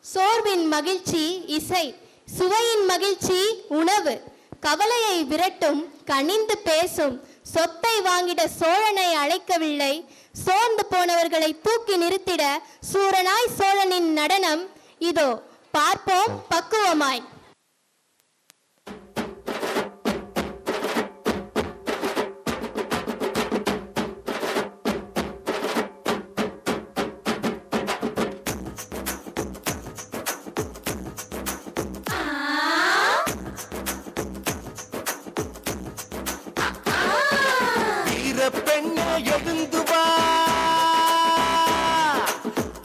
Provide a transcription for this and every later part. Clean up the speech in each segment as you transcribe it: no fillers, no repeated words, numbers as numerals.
சோர்வின் மகிழ்ச்சி இசை, சுவையின் மகிழ்ச்சி உணவு. கவலையை விரட்டும், கனிந்து பேசும். சொத்தை வாங்கிட சோழனை அழைக்கவில்லை, சோர்ந்து போனவர்களை தூக்கி நிறுத்திட சூரனாய் சோழனின் நடனம் இதோ பார்ப்போம் பக்குவமாய். பெண்ணே எழுந்து வா,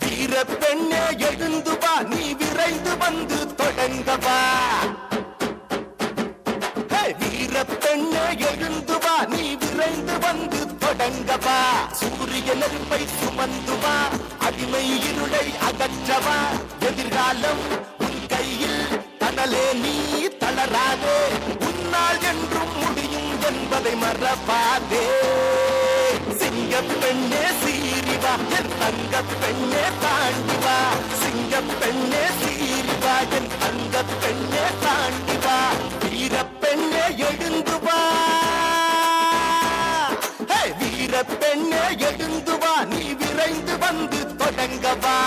வீர பெண்ணே எழுந்து வா, நீ விரைந்து வந்து தொடங்கவா. வீர பெண்ணே எழுந்து வா, நீ விரைந்து வந்து தொடங்கவா. சூரிய நெருப்பை சுமந்து வா, அடிமை இருளை அகற்றவா. எதிர்காலம் உன் கையில், தனலே நீ தளராதே. உன்னால் என்றும் முடியும் என்பதை மறவாதே. சிங்க பெண்ணே சீரிவா, என் தங்க பெண்ணே தாண்டிவா. சிங்க பெண்ணே சீரிவா, என் தங்க பெண்ணே தாண்டிவா. வீர பெண்ணே எழுந்து வா, வீர பெண்ணே எழுந்து வா, நீ விரைந்து வந்து தொடங்கவா.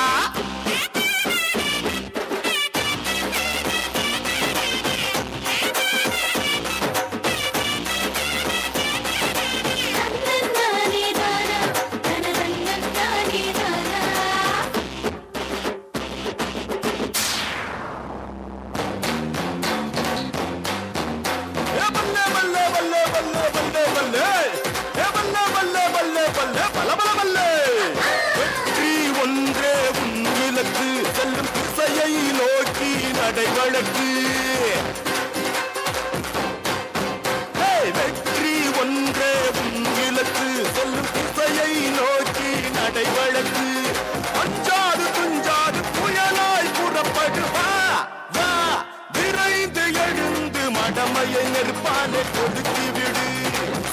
நடைவழக்கு வெற்றி ஒன்றே உன் இலக்கு, செல்லும் திசையை நோக்கி நடைவழக்கு. அஞ்சாது துஞ்சாது புயலாய் புறப்படுவா, வா விரைந்து எழுந்து மடமையை நெருப்பாலே கொடுத்து விடு.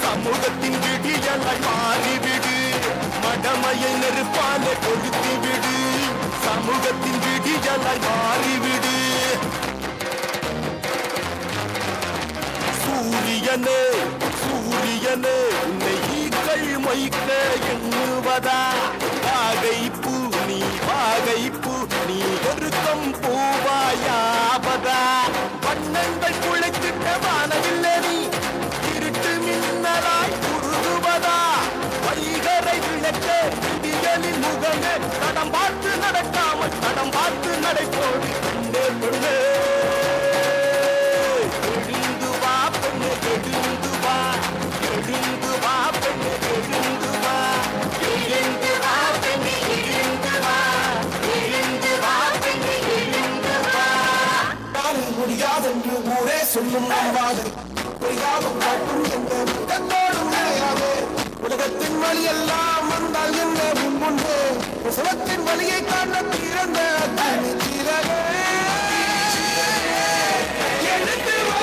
சமூகத்தின் விடியலாய் மாறிவிடு, மடமையை நெருப்பாலே கொடுத்து விடு. சமூகத்தின் விடியலாய் மாறிவிடு. சூரியனே சூரியனே, உன்னை ஈக்கள் மொய்க்க எண்ணுவதா. வாகைப்பூ நீ வாகைப்பூ, நீ ஒருக்கம் பூவாயாவதா. வண்ணங்கள் குழைத்திட்ட வானவில்லை நீ, இருட்டு மின்னலாய் உருகுவதா. வைகரை விளக்க விடியலின் முகமே, தடம் பார்த்து நடக்காமல் தடம் பார்த்து நடைபோடு. பெண்ணே பெண்ணே எழுந்து வா, பெண்ணே எழுந்து வா, எழுந்து வா பெண்ணே எழுந்து வா, எழுந்து வா பெண்ணே எழுந்து வா, எழுந்து வா பெண்ணே எழுந்து வா. முடியாதென்று ஊரே சொல்லும் நம்பாது, பொய்யாவும் காட்டும் என்ற முகத்தோடும் நிலையாது. உலகத்தின் வழி எல்லாம் வந்தால் என்ன முன்பு, பிரசவத்தின் வழியை காண பிறந்த தீரவே. எழுந்து வா,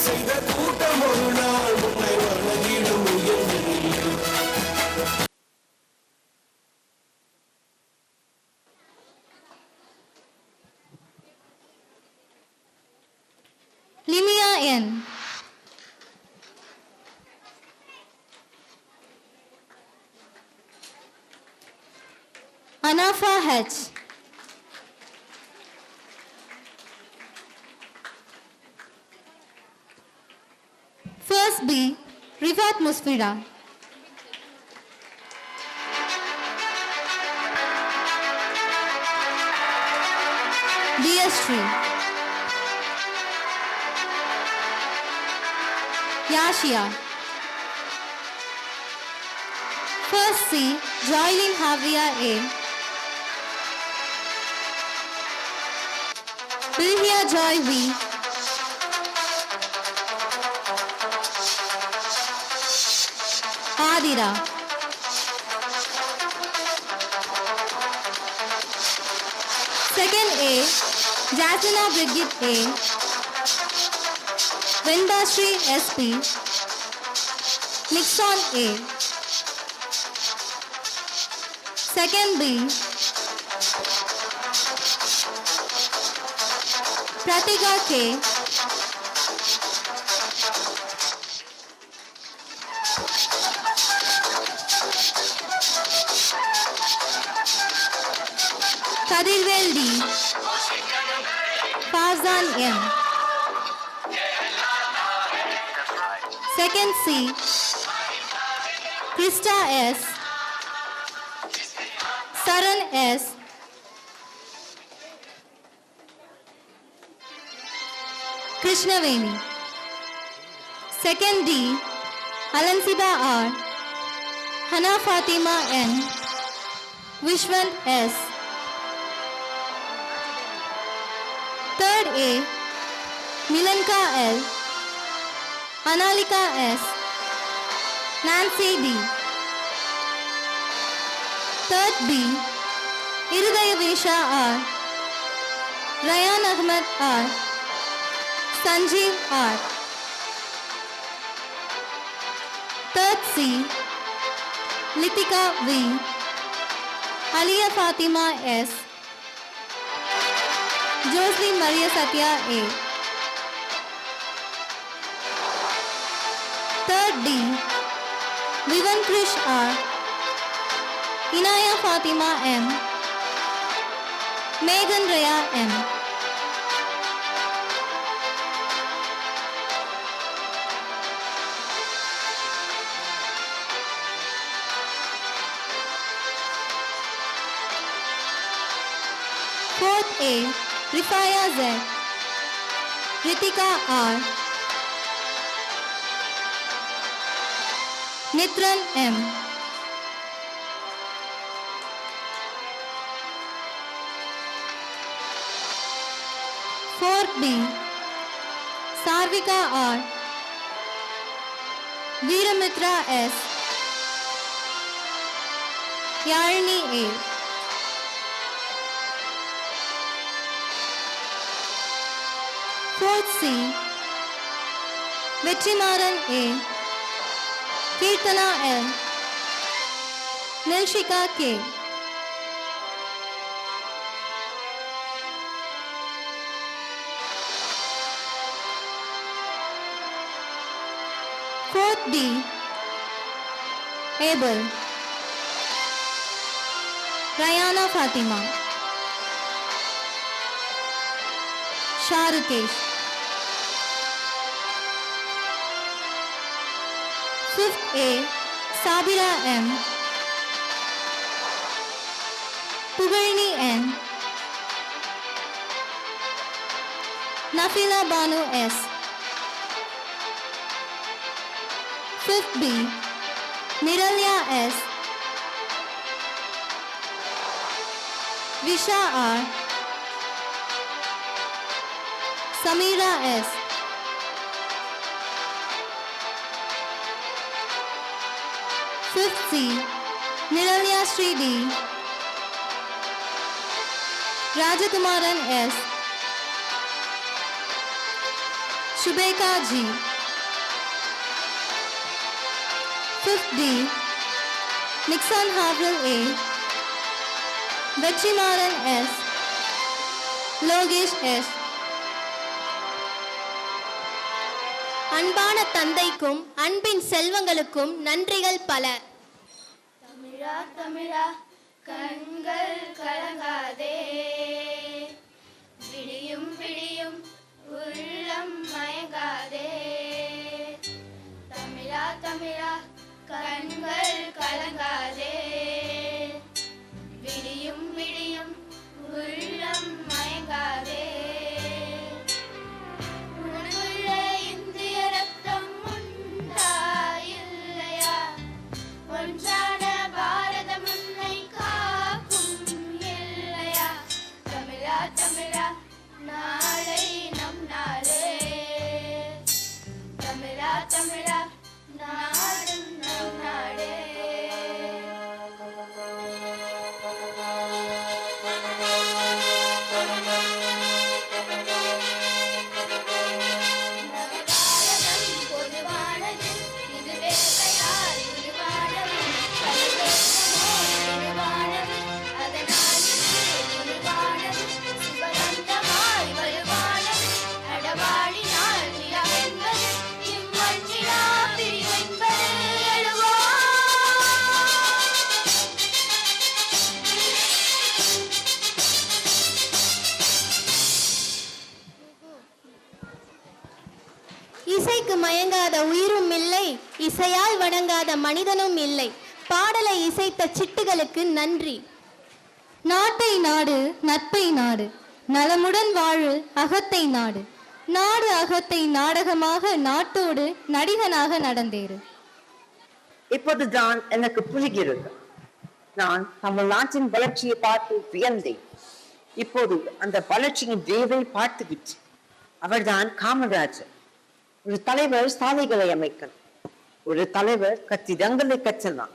செய்த கூட்டம் ஒரு நாள் உன்னை வணங்கிடும். Lilia N. Anafa H. First B. Rifat Musfira. DS3. Yashia. First C. Joylin Havia A. Bilhia Joy V. Adira. Second A, Jasmina Brigid A. Vindashri SP. Nixon A. Second B, Pratika K. Kadirvel D. Farzan M. Second C, Krista S. Saran S. Krishnaveni. Second D, Alansida R. Hana Fatima N. Vishwant S. Third A, Milanka L. Analika S. Nancy D. Third B, Irudaya Vesha R. Rayan Ahmed R. Sanjeev R. Third C, Litika V. Aliya Fatima S. Jocelyn Maria Satya A. Third D, Vivan Krish R. Inaya Fatima M. Megan Raya M. Fourth A, Rifaya Z. Ritika R. Nitran M. Fourth B, Sarvika R. Veeramitra S. Yarni A. Fourth C, Vetrimaran A. Kirtana L. Nilshika K. Fourth D, Abel. Rayana Fatima. Sharukesh. Fifth A, Sabira M. Pugarni N. Nafila Banu S. Fifth B, Niralya S. Visha R. Samira S. Fifth C, Niralya Sri D. Rajakumaran S. Shubeka G. Fifth D, Nixon Havril A. Vetrimaran S. Logesh S. அன்பான தந்தைக்கும் அன்பின் செல்வங்களுக்கும் நன்றிகள் பல. தமிழா தமிழா கண்கள் கலங்காதே, விடியும் விடியும் உள்ளம் மயங்காதே. தமிழா தமிழா கண்கள் கலங்காதே, விடியும் விடியும் உள்ளம் மயங்காதே. ஒன்றான பாரதம் உன்னை காக்கும் இல்லையா? தமிழா தமிழா நாடு தமிழா நாடும் நம் நாடே. நவபாரதம் பொதுவானது, இது வேட்டையால் உருவானது. கலிவேஷமோ உருவானது, அதனால் இது உருவானது. சுபகந்தமாய் வலுவானது, நடமாடினால் நிலவென்பது. இம்மண்ணிலா பிரிவென்பது எழுவா. இசைக்கு மயங்காத உயிரும் இல்லை, இசையால் வணங்காத மனிதனும் இல்லை. பாடலை இசைத்த சிட்டுகளுக்கு நன்றி. நாட்டை நாடு நட்பை நாடு, நலமுடன் வாழு அகத்தை நாடு. நாடு அகத்தை நாடகமாக நாட்டோடு நடிகனாக நடந்தேறு. இப்போதுதான் எனக்கு புரிகிறது. நான் தமிழ்நாட்டின் வளர்ச்சியை பார்த்து வியந்தேன். இப்போது அந்த வளர்ச்சியின் தேவை பார்த்துவிட்டு. அவர்தான் காமராஜர். ஒரு தலைவர் சாலைகளை அமைக்கணும், ஒரு தலைவர் கட்டிடங்களை கட்டலாம்.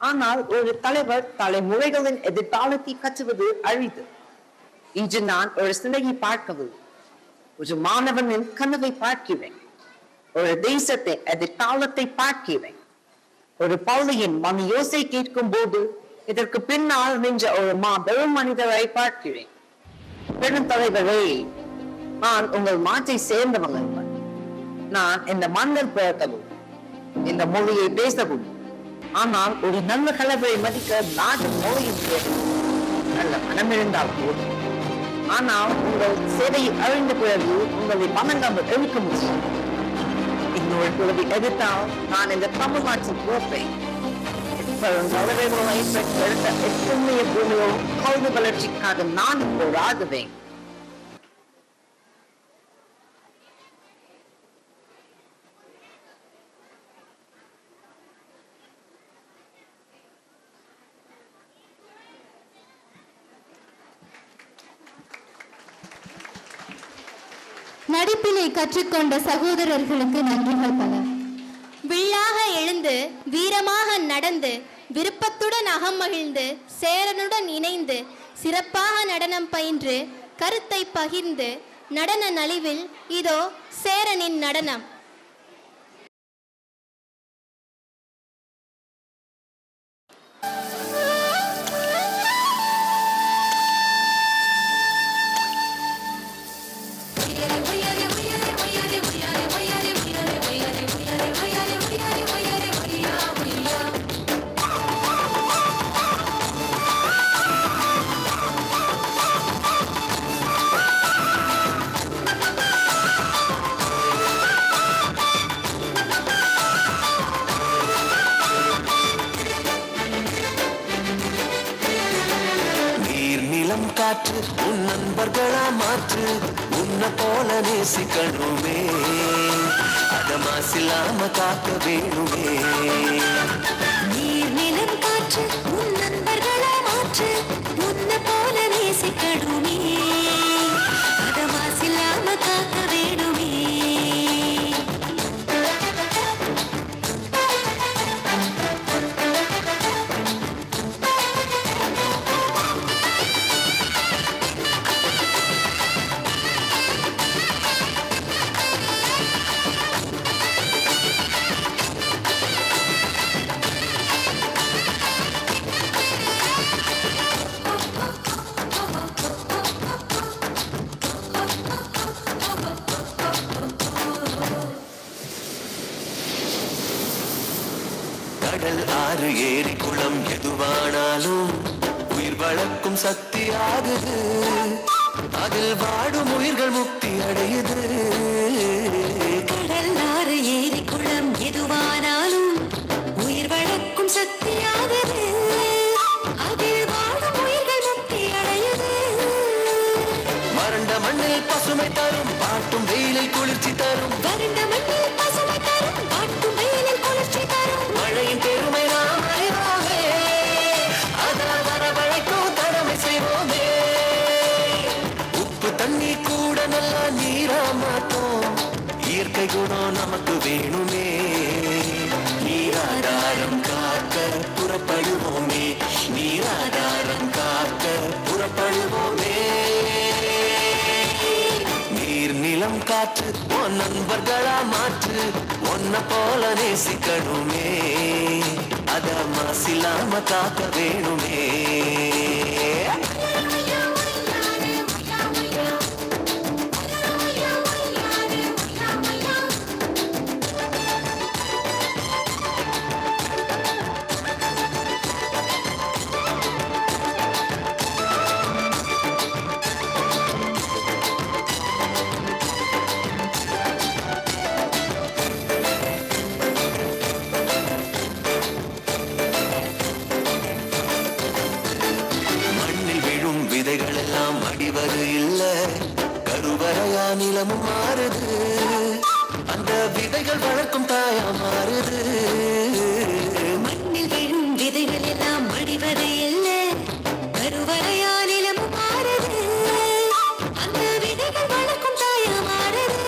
ஆனால் ஒரு தலைவர் தலைமுறைகளின் எதிர்காலத்தை கட்டுவது அரிது. இன்று நான் ஒரு சிலையை பார்க்கவில்லை, ஒரு மாணவனின் கனவை பார்க்கிறேன். ஒரு தேசத்தின் எதிர்காலத்தை பார்க்கிறேன். ஒரு பள்ளியின் மணி யோசை கேட்கும் போது இதற்கு பின்னால் நின்ற ஒரு மாபெரும் மனிதரை பார்க்கிறேன். பெருந்தலைவரே, நான் உங்கள் மாற்றை சேர்ந்தவங்க. நான் இந்த மண்ணில் பிறக்கவும் இந்த மொழியை பேசவும், ஆனால் ஒரு நல்ல கலவரை மதிக்க நாட்டு மொழியும் நல்ல மனம் இருந்தால் போதும். ஆனால் உங்கள் சேவையை அறிந்த பிறகு உங்களை வணங்காமல் இருக்க முடியும். இன்னொரு பிறகு எதிர்த்தால் நான் இந்த தமிழ்நாட்டில் போப்பேன். தலைவர்களை பெற்றெடுத்த எத்தனைய பூமியோ கல்வி வளர்ச்சிக்காக நான் போராடுவேன். நடிப்பினை கற்றுக்கொண்ட சகோதரர்களுக்கு நன்றிகள் பல. வில்லாக எழுந்து வீரமாக நடந்து விருப்பத்துடன் அகமகிழ்ந்து சேரனுடன் இணைந்து சிறப்பாக நடனம் பயின்று கருத்தை பகிர்ந்து நடன நலிவில் இதோ சேரனின் நடனம். காற்று உன் நண்பர்களா மாற்று, உன்னை போல நேசிக்கணுமே, அத மாசில்லாம காக்க வேணுமே. நீர் நிலம் காற்று உன் நண்பர்களா மாற்று, உன்னை போல நேசிக்கணுமே, அத மாசில்லாம காக்க வேணுமே. கடல் ஆறு ஏரி குளம் எதுவானாலும் உயிர் வளர்க்கும் சக்தி ஆகுது, அதில் வாடும் உயிர்கள் முக்தி அடையுது. கடல் ஆறு ஏரி குளம் எதுவானாலும் உயிர் வளர்க்கும் சக்தி ஆகுது, அதில் வாடும் உயிர்கள் முக்தி அடையுது. வறண்ட மண்ணில் பசுமை தரும் பாட்டும் வெயிலில் குளிர்ச்சி தரும், வறண்ட மண்ணில் பசுமை தரும் பாட்டும் வெயிலில் குளிர்ச்சி தரும். மழையின் பெருமை நாம் அறிவோமே, அதால் வரவழைக்கும் கடமை செய்வோமே. உப்பு தண்ணி கூட நல்லா நீரா மாட்டோம், இயற்கை குணம் நமக்கு வேணுமே. காற்று உன் நண்பர்களா மாற்று உன்னை போல நேசிக்கணுமே அத மாசில்லாம காக்க வேணுமே விதைகள் எல்லாம் அடிவது இல்ல கருவறையா நிலமும் மாறுது அந்த விதைகள் வளர்க்கும் தாயா மாறுது மண்ணில் விழும் விதைகள் எல்லாம் அடிவது இல்ல கருவறையா நிலமும் மாறுது அந்த விதைகள் வளர்க்கும் தாயா மாறுது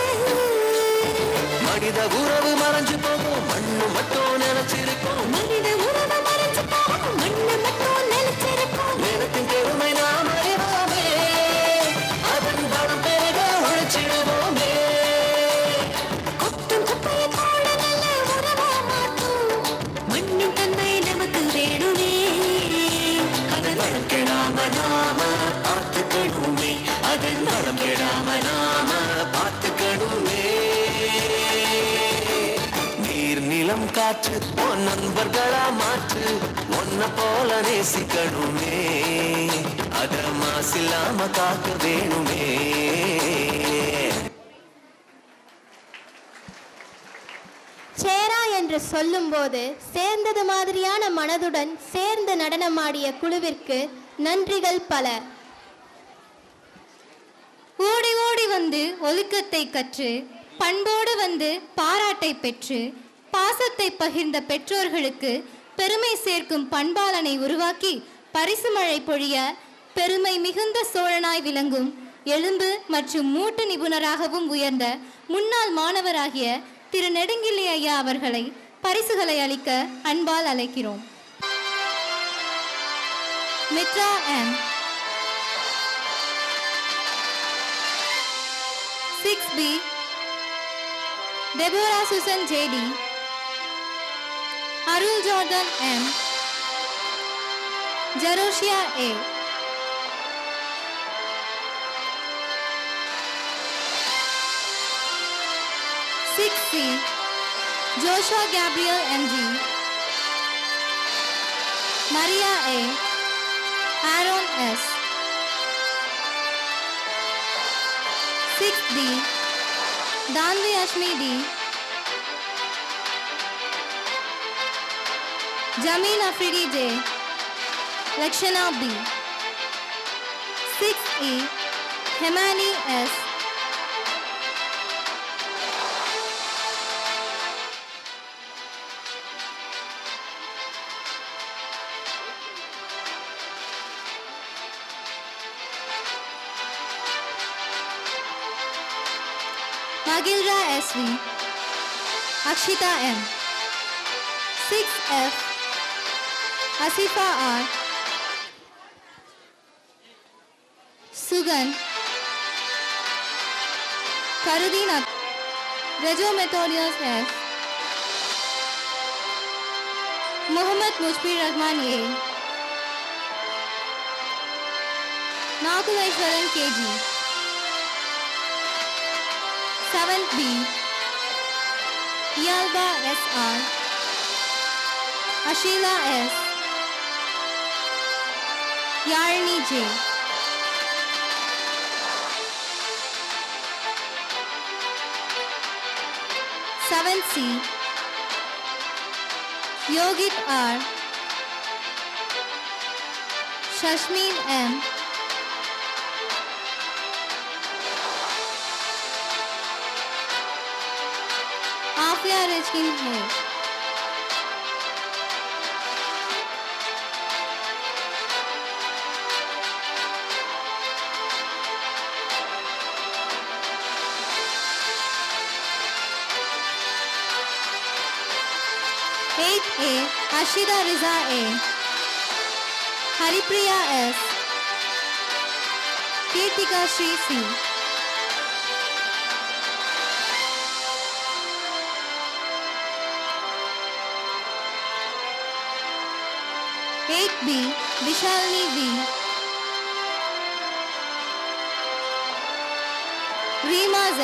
மனித உறவு மறைஞ்சு போகும் மண்ணு மட்டும் நினைச்சிருக்கும் மனித உறவு மறைஞ்சு போகும் மண்ணு மட்டும் நினைச்சிருக்கும் நேரத்தின் பெருமை நாம் அறிவோமே அதன் படம் பெருக உழைச்சிடுவோமே கொட்டும் குப்பையை போல நல்ல உறவா மாற்றும் மண்ணின் தன்மை நமக்கு வேணுமே அதன் வளம் கெடாம நாம பார்த்துக்கணுமே அதன் வளம் கெடாம நாம பார்த்துக்கணுமே நீர் நிலம் காற்று உன் நண்பர்களா மாற்று உன்னை போல நேசிக்கணுமே அத மாசில்லாம காக்க வேணுமே சேரா என்று சொல்லும்போது சேர்ந்தது மாதிரியான மனதுடன் சேர்ந்து நடனமாடிய குழுவிற்கு நன்றிகள் பல. ஓடி ஓடி வந்து ஒழுக்கத்தை கற்று பண்போடு வந்து பாராட்டை பெற்று பாசத்தை பகிர்ந்த பெற்றோர்களுக்கு பெருமை சேர்க்கும் பண்பாளனை உருவாக்கி பரிசு மழை பொழிய பெருமை மிகுந்த சோழனாய் விளங்கும் எலும்பு மற்றும் மூட்டு நிபுணராகவும் உயர்ந்த முன்னாள் மாணவராகிய திரு நெடுங்கிள்ளி ஐயா அவர்களை பரிசுகளை அளிக்க அன்பால் அழைக்கிறோம். Mitra M 6B Deborah Susan JD Arul Jordan M Jaroshia A 6C Joshua Gabriel MG Maria A Aaron S 6D Danvi Ashmi D Jameen Afridi J Lakshana B 6E Hemani S Magilra SV Akshita M 6F Asifa R Sugan Karudina Rejo Methodius F Muhammad Mujbir Rahman A Nakuleshwaran KG 7B Yalba SR Ashila S Yarni J 7C Yogit R Shashmin M Afia Rajkin है 8A Ashida Riza A Haripriya S Kirtika Shri C 8B, Vishalini V. Reema Z.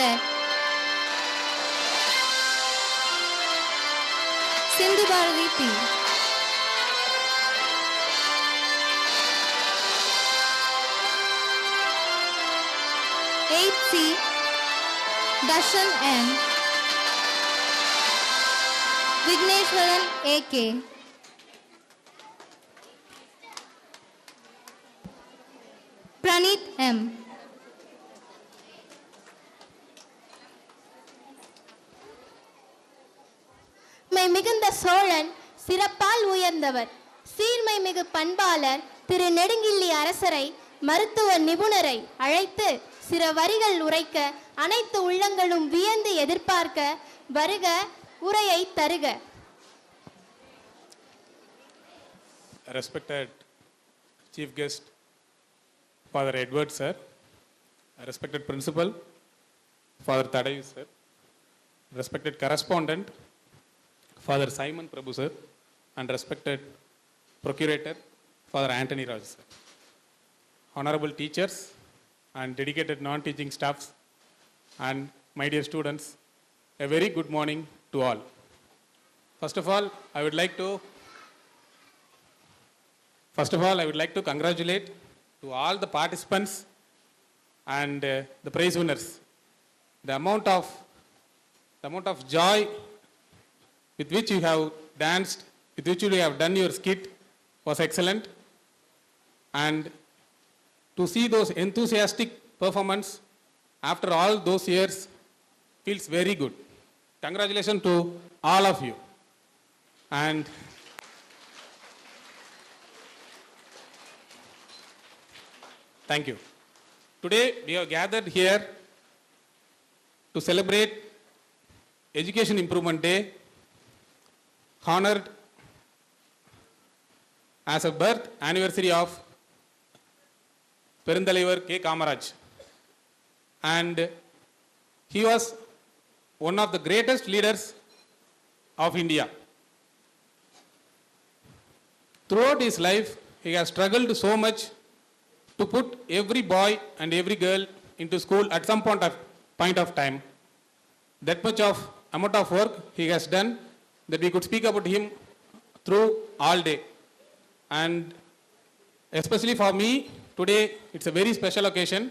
Sindhu Bharati P. 8C, Darshan M. Vigneshwaran A.K. Praneeth M. மிகுந்த சோழன் சிறப்பால் உயர்ந்தவர். சீர்மை மிகு பண்பாளர் திரு நெடுங்கிள்ளி அரசரை மருத்துவ நிபுணரை அழைத்து சில வரிகள் உரைக்க அனைத்து உள்ளங்களும் வியந்து எதிர்பார்க்க வருக உரையை தருக. Respected Chief Guest, Father Edward Sir, respected Principal, Father Tadayu Sir, respected Correspondent, Father Simon Prabhu Sir, and respected Procurator, Father Anthony Raj Sir, honorable teachers and dedicated non-teaching staffs, and my dear students, a very good morning to all. First of all, I would like to congratulate to all the participants and the prize winners. The amount of joy with which you have danced, with which you have done your skit was excellent, and to see those enthusiastic performance after all those years feels very good. Congratulations to all of you. And thank you. Today we have gathered here to celebrate Education Improvement Day, honored as a birth anniversary of Perundalaivar K. Kamaraj. And he was one of the greatest leaders of India. Throughout his life, he has struggled so much to put every boy and every girl into school at some point of time. That much of amount of work he has done that we could speak about him through all day. And especially for me, today it's a very special occasion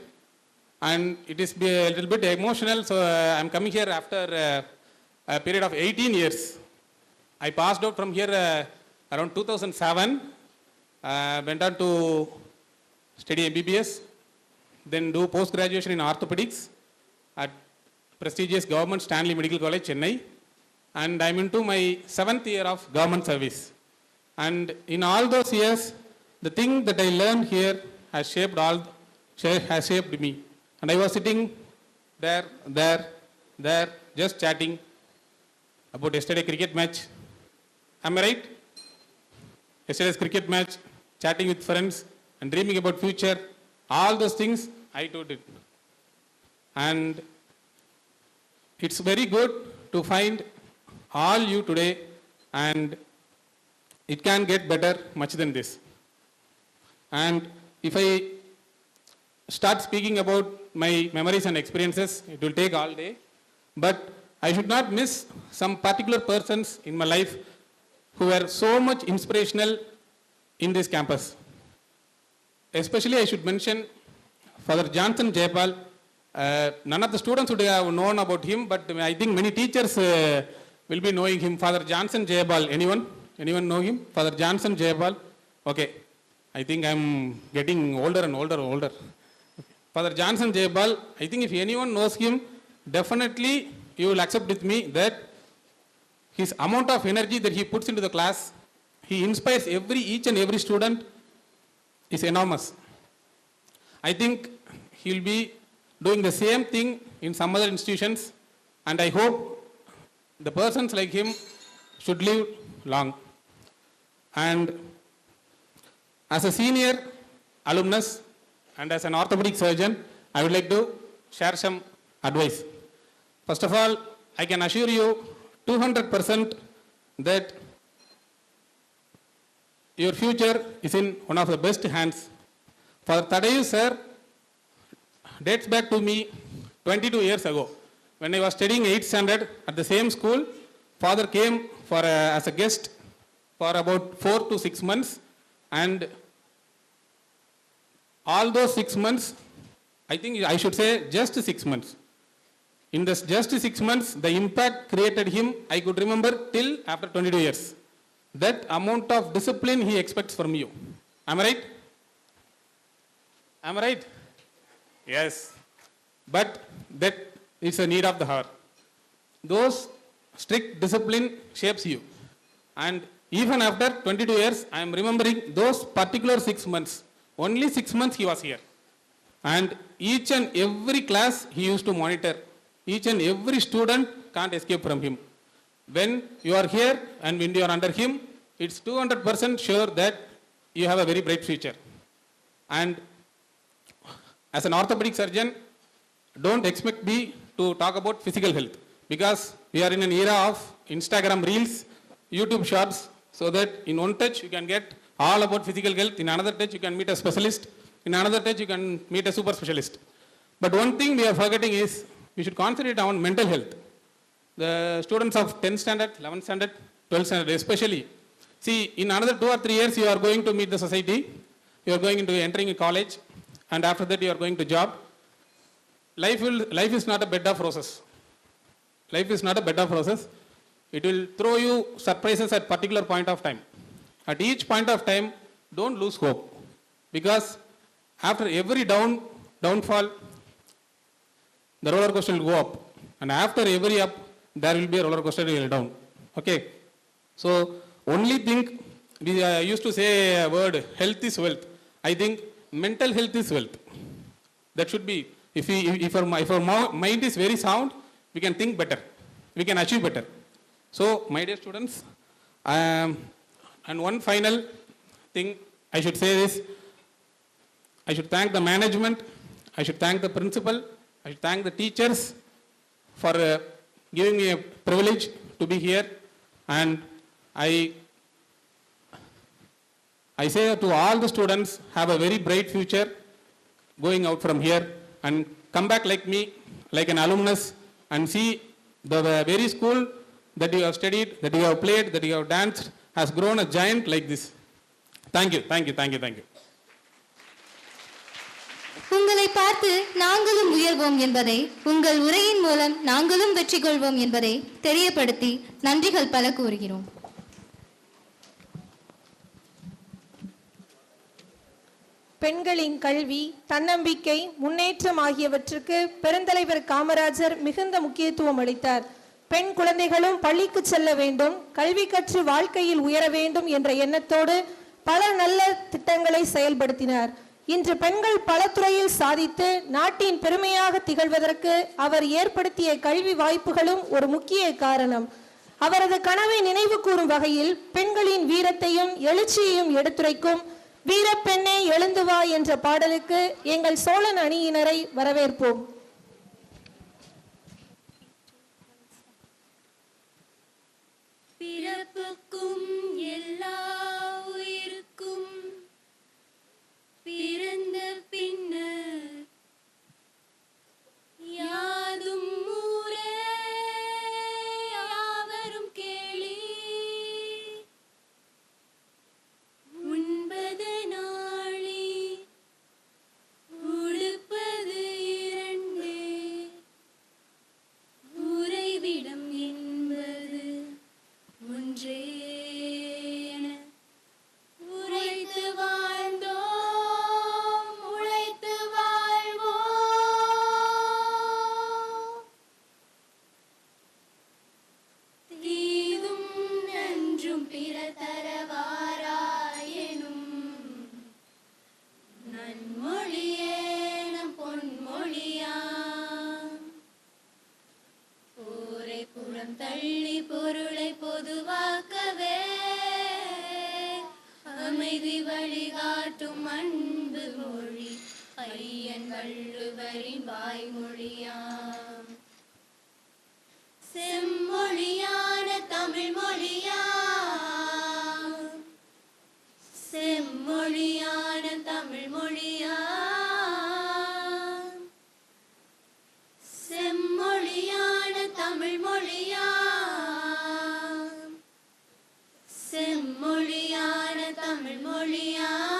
and it is a little bit emotional. So I'm coming here after a period of 18 years. I passed out from here around 2007, went on to study MBBS, then do post-graduation in orthopedics at prestigious government Stanley Medical College, Chennai. And I'm into my 7th year of government service. And in all those years, the thing that I learned here has shaped me. And I was sitting there, just chatting about yesterday's cricket match. Am I right? Yesterday's cricket match, chatting with friends and dreaming about future. All those things I too did. And it's very good to find all you today, and it can get better much than this. And if I start speaking about my memories and experiences, it will take all day. But I should not miss some particular persons in my life who were so much inspirational in this campus. Especially I should mention Father Johnson Jayapal. None of the students would have known about him, but I think many teachers will be knowing him. Father Johnson Jayapal, anyone know him? Father Johnson Jayapal? Okay, I think I'm getting older and older. Father Johnson Jayapal, I think if anyone knows him, definitely you will accept with me that his amount of energy that he puts into the class, he inspires each and every student, is enormous. I think he will be doing the same thing in some other institutions, and I hope the persons like him should live long. And as a senior alumnus and as an orthopedic surgeon, I would like to share some advice. First of all, I can assure you 200% that your future is in one of the best hands. Father Thadayu sir dates back to me 22 years ago. When I was studying 8th standard at the same school, Father came as a guest for about 4 to 6 months, and all those 6 months, I think I should say just 6 months. In this just 6 months, the impact created him, I could remember till after 22 years. That amount of discipline he expects from you. Am I right? Am I right? Yes. But that is a need of the hour. Those strict discipline shapes you. And even after 22 years, I am remembering those particular 6 months. Only 6 months he was here. And each and every class he used to monitor. Each and every student can't escape from him. When you are here and when you are under him, it's 200% sure that you have a very bright future. And as an orthopedic surgeon, don't expect me to talk about physical health, because we are in an era of Instagram reels, YouTube shorts, so that in one touch you can get all about physical health. In another touch you can meet a specialist. In another touch you can meet a super specialist. But one thing we are forgetting is we should concentrate on mental health. The students of 10th standard, 11th standard, 12th standard especially. See, in another 2 or 3 years you are going to meet the society, you are going into entering a college, and after that you are going to job. Life is not a bed of roses. Life is not a bed of roses. It will throw you surprises at particular point of time. At each point of time, don't lose hope. Because after every downfall, the roller coaster will go up. And after every up, there will be a roller coaster will down. Okay? So, only thing, we used to say a word, health is wealth. I think mental health is wealth. That should be, if our mind is very sound, we can think better. We can achieve better. So, my dear students, and one final thing I should say is, I should thank the management, I should thank the principal, I should thank the teachers for giving me a privilege to be here. And I say to all the students, have a very bright future going out from here, and come back like me, like an alumnus, and see the very school that you have studied, that you have played, that you have danced, has grown a giant like this. Thank you, thank you, thank you, thank you. உங்களை பார்த்து நாங்களும் உயர்வோம் என்பதை, உங்கள் உரையின் மூலம் நாங்களும் வெற்றி கொள்வோம் என்பதை தெரியப்படுத்தி நன்றிகள் பல கூறுகிறோம். பெண்களின் கல்வி, தன்னம்பிக்கை, முன்னேற்றம் ஆகியவற்றுக்கு பெருந்தலைவர் காமராஜர் மிகுந்த முக்கியத்துவம் அளித்தார். பெண் குழந்தைகளும் பள்ளிக்கு செல்ல வேண்டும், கல்வி கற்று வாழ்க்கையில் உயர வேண்டும் என்ற எண்ணத்தோடு பல நல்ல திட்டங்களை செயல்படுத்தினார். இன்று பெண்கள் பல துறையில் சாதித்து நாட்டின் பெருமையாக திகழ்வதற்கு அவர் ஏற்படுத்திய கல்வி வாய்ப்புகளும் ஒரு முக்கிய காரணம். அவரது கனவை நினைவு கூறும் வகையில் பெண்களின் வீரத்தையும் எழுச்சியையும் எடுத்துரைக்கும் வீரப்பெண்ணே எழுந்து வா என்ற பாடலுக்கு எங்கள் சோழன் அணியினரை வரவேற்போம். பிறப்புக்கும் எல்லா உயிருக்கும் பிறந்த பின்னர் யாதும் ஊரே யாவரும் கேளி உண்பது நாளி உடுப்பது இரண்டே உறைவிடம் என்பது ஒன்றே என உரைத்து வாழ்ந்தோம், உழைத்து வாழ்வோம். தீதும் நன்றும் பிற தரவாராயெனும் நன்மொழியே நம் பொன்மொழியாம். போரை புறம் தள்ளி பொருளை பொதுவாக்கவே அமைதி வழிகாட்டும் அன்பு மொழி ஐயன் வள்ளுவரின் வாய்மொழியாம். செம்மொழியான தமிழ் மொழியாம். செம்மொழியான தமிழ் மொழியாம், செம்மொழியான தமிழ் மொழியாம், செம்மொழியான தமிழ் மொழியாம்.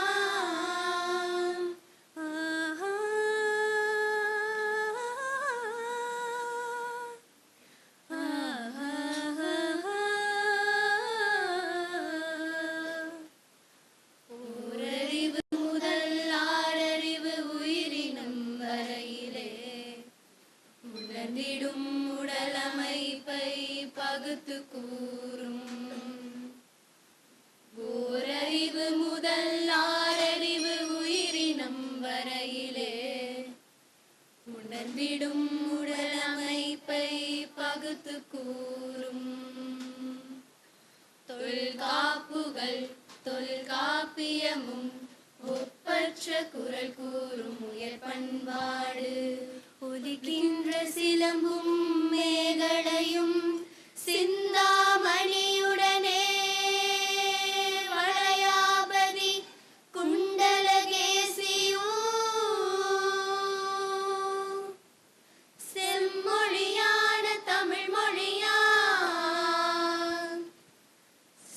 ஓரறிவு முதல் ஆறறிவு உயிரினம் வரையிலே உணர்ந்திடும் உடலமைப்பை பகுத்து கூறும். ஓரறிவு முதல் ஆறறிவு உயிரினம் வரையிலே உணர்ந்திடும் உடலமைப்பை பகுத்து கூறும். தொல்காப்புகள் தொல்காப்பியமும் ஒப்பற்ற குரல் கூறும் உயர் பண்பாடு. ஒலிக்கின்ற சிலம்பும் மேகலையும் சிந்தாமணியுடனே வளையாபதி குண்டலகேசியும் செம்மொழியான தமிழ் மொழியாம்,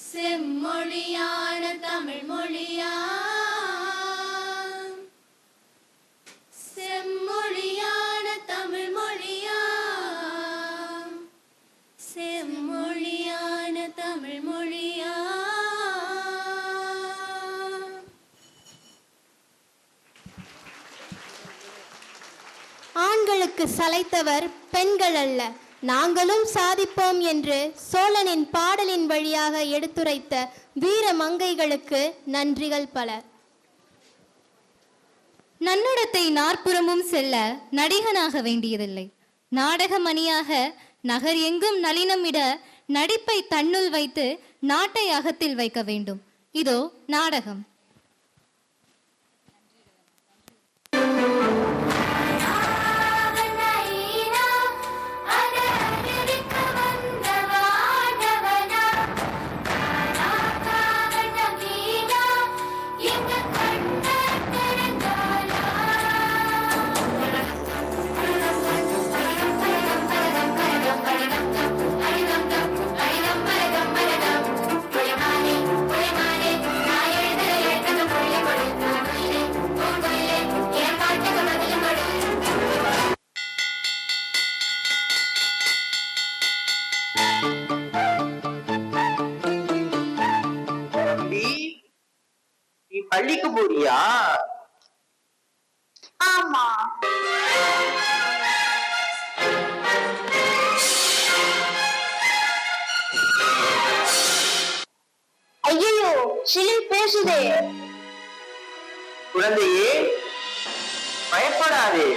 செம்மொழியான தமிழ் மொழியாம், செம்மொழியான தமிழ் மொழியாம், செம்மொழியான தமிழ் மொழியாம். ஆண்களுக்கு சளைத்தவர் பெண்கள் அல்ல, நாங்களும் சாதிப்போம் என்று சோழனின் பாடலின் வழியாக எடுத்துரைத்த வீர மங்கைகளுக்கு நன்றிகள் பல. நன்னுடத்தை நாற்புறமும் செல்ல நடிகனாக வேண்டியதில்லை. நாடக மணியாக நகர் எங்கும் நளினமிட நடிப்பை தன்னுள் வைத்து நாட்டை அகத்தில் வைக்க வேண்டும். இதோ நாடகம். நீ பள்ளிக்கு போறியா? ஆமா. ஐயோ, சிலில் பேசுதே. குழந்தையே, பயப்படாதே.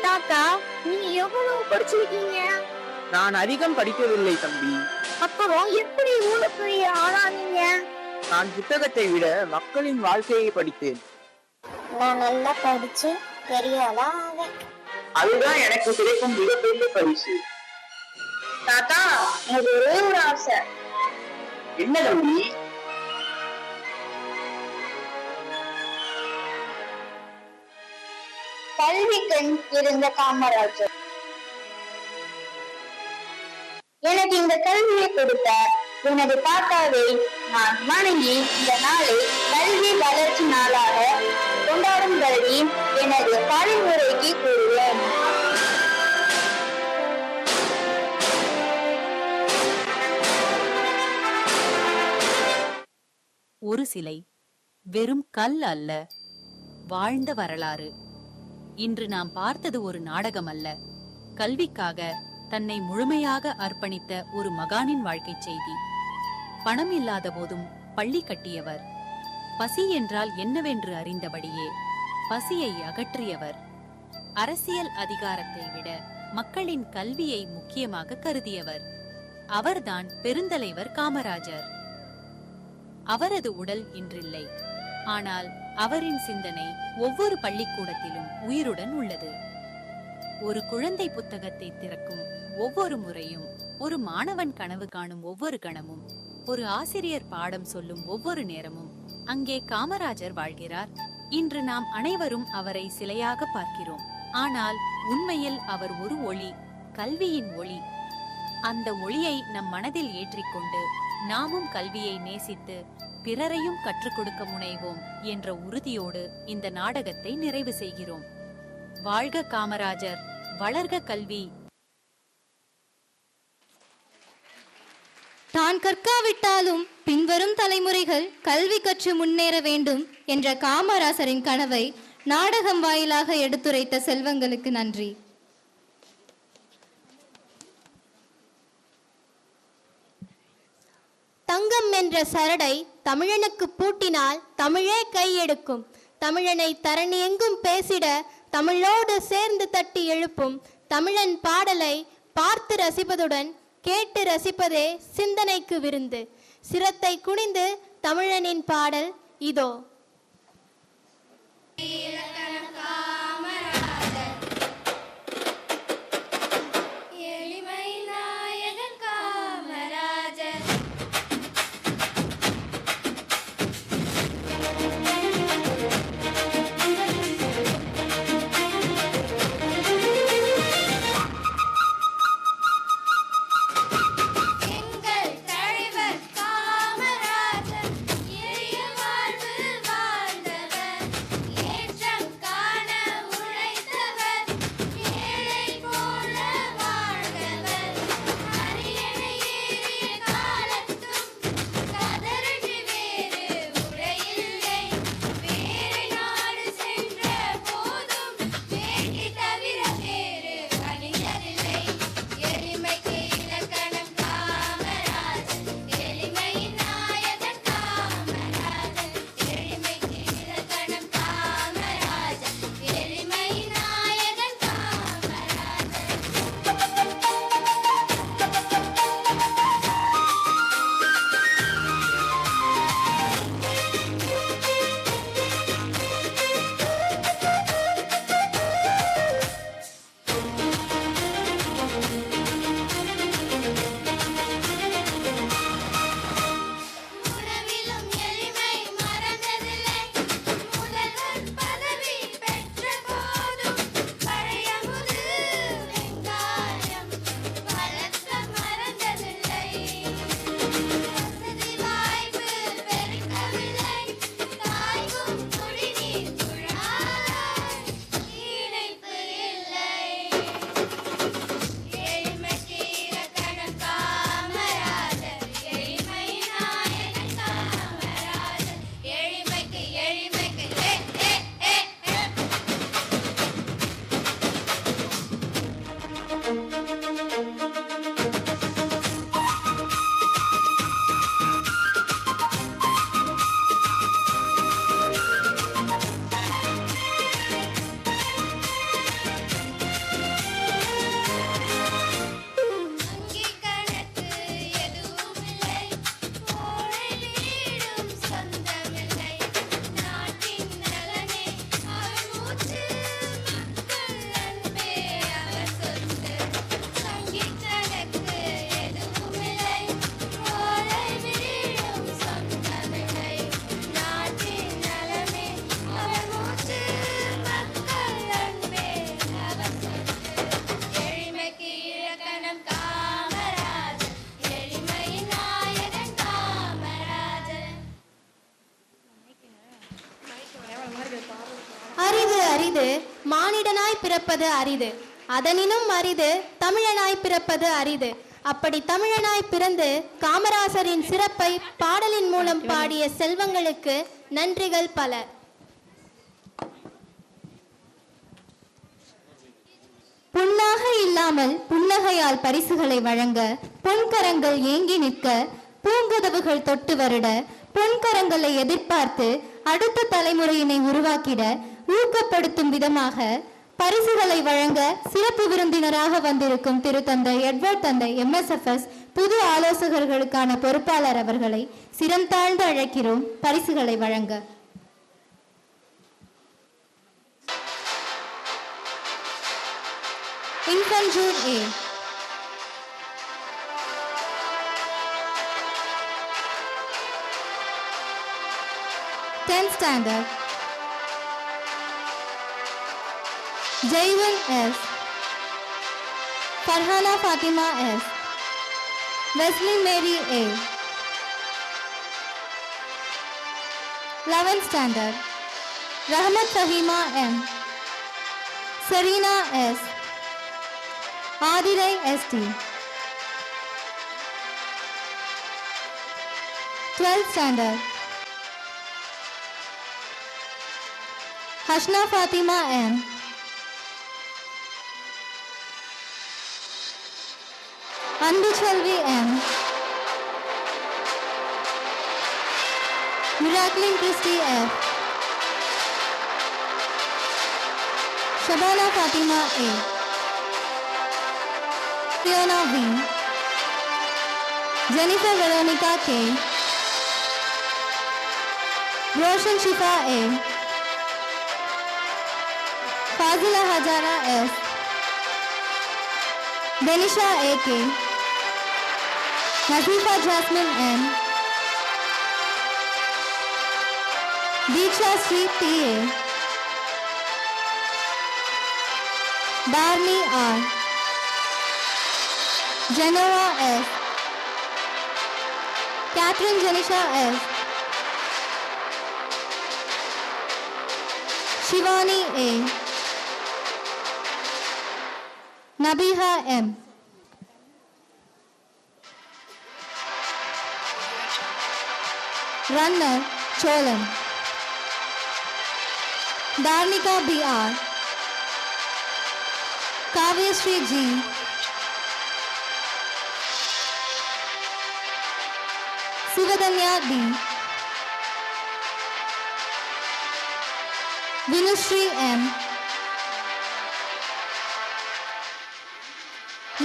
தாத்தா, நீங்க எவ்வளவு படிச்சிருக்கீங்க? நான் அதிகம் படிக்கவில்லை தம்பி. அப்புறம் எப்படி ஊருக்கு ஆளானீங்க? நான் புத்தகத்தை விட மக்களின் வாழ்க்கையை படித்தேன். நான் நல்லா படிச்சு பெரிய ஆளா ஆவேன். அதுதான் எனக்கு கிடைக்கும் மிகப்பெரிய பரிசு. தாத்தா, எனக்கு ஒரே ஒரு ஆசை. என்ன தம்பி? கல்விக்கண் இருந்த காமராஜர் எனக்கு இந்த கல்வியை கொடுத்த எனது தாத்தாவை நான் வணங்கி இந்த நாளை கல்வி வளர்ச்சி நாளாக கொண்டாடும் கல்வி எனது தலைமுறைக்கு கூறுவேன். ஒரு சிலை வெறும் கல் அல்ல, வாழ்ந்த வரலாறு. இன்று நாம் பார்த்தது ஒரு நாடகம் அல்ல, கல்விக்காக தன்னை முழுமையாக அர்ப்பணித்த ஒரு மகானின் வாழ்க்கை செய்தி. பணம் இல்லாத போதும் பள்ளி கட்டியவர், பசி என்றால் என்னவென்று அறிந்தபடியே பசியை அகற்றியவர், அரசியல் அதிகாரத்தை விட மக்களின் கல்வியை முக்கியமாக கருதியவர். அவர்தான் பெருந்தலைவர் காமராஜர். அவரது உடல் இன்றில்லை, ஆனால் அவரின் சிந்தனை ஒவ்வொரு பள்ளிக்கூடத்திலும் உயிருடன் உள்ளது. ஒரு குழந்தை புத்தகத்தை திறக்கும் ஒவ்வொரு முறையும், ஒரு மாணவன் கனவு காணும் ஒவ்வொரு கணமும், ஒரு ஆசிரியர் பாடம் சொல்லும் ஒவ்வொரு நேரமும் அங்கே காமராஜர் வாழ்கிறார். இன்று நாம் அனைவரும் அவரை சிலையாக பார்க்கிறோம். ஆனால் உண்மையில் அவர் ஒரு ஒளி, கல்வியின் ஒளி. அந்த ஒளியை நம் மனதில் ஏற்றிக்கொண்டு நாமும் கல்வியை நேசித்து பிறரையும் கற்றுக் கொடுக்க முனைவோம் என்ற உறுதியோடு இந்த நாடகத்தை நிறைவு செய்கிறோம். வாழ்க காமராஜர், வளர்க கல்வி. தான் கற்காவிட்டாலும் பின்வரும் தலைமுறைகள் கல்வி கற்று முன்னேற வேண்டும் என்ற காமராசரின் கனவை நாடகம் வாயிலாக எடுத்துரைத்த செல்வங்களுக்கு நன்றி. தங்கம் என்ற சரடை தமிழனுக்கு பூட்டினால் தமிழே கையெடுக்கும். தமிழனை தரணி எங்கும் பேசிட தமிழோடு சேர்ந்து தட்டி எழுப்பும். தமிழன் பாடலை பார்த்து ரசிப்பதுடன் கேட்டு ரசிப்பதே சிந்தனைக்கு விருந்து. சிரத்தை குனிந்து தமிழனின் பாடல் இதோ. அரிது மானிடனாய் பிறப்பது அரிது, அதனினும் அரிது தமிழனாய் பிறப்பது அரிது. அப்படி தமிழனாய் பிறந்து காமராசரின் சிறப்பை பாடலின் மூலம் பாடிய செல்வங்களுக்கு நன்றிகள் பல. புண்ணாக இல்லாமல் புன்னகையால் பரிசுகளை வழங்க, பொன்கரங்கள் ஏங்கி நிற்க, பூங்குதவுகள் தொட்டு வருட, பொன்கரங்களை எதிர்பார்த்து அடுத்த தலைமுறையினை உருவாக்கிட ஊக்கப்படுத்தும் விதமாக பரிசுகளை வழங்க சிறப்பு விருந்தினராக வந்திருக்கும் திருத்தந்தை எட்வர்ட் தந்தை MSFS புது ஆலோசகர்களுக்கான பொறுப்பாளர் அவர்களை சிரம் தாழ்ந்து அழைக்கிறோம் பரிசுகளை வழங்க. Infant Jude A. standard. Jaywan S. Farhana Fatima S. Wesley Mary A. 11th standard. Rahmat Fahima M. Serena S. Adirai S.T. 12th standard. Hashna Fatima M. Anbu Chelvi M. Miraculin Christy F. Shabana Fatima A. Fiona V. Jennifer Veronica K. Roshan Shifa A. Fazila Hajara S. Denisha A.K. Nazifa Jasmine M. Deeksha Sri T.A. Darni R. Genoa S. Catherine Janisha S. Shivani A. Nabiha M. Runner Cholan. Darnika B.R. Kavyasri G. Sivadanya D. Vinushree M.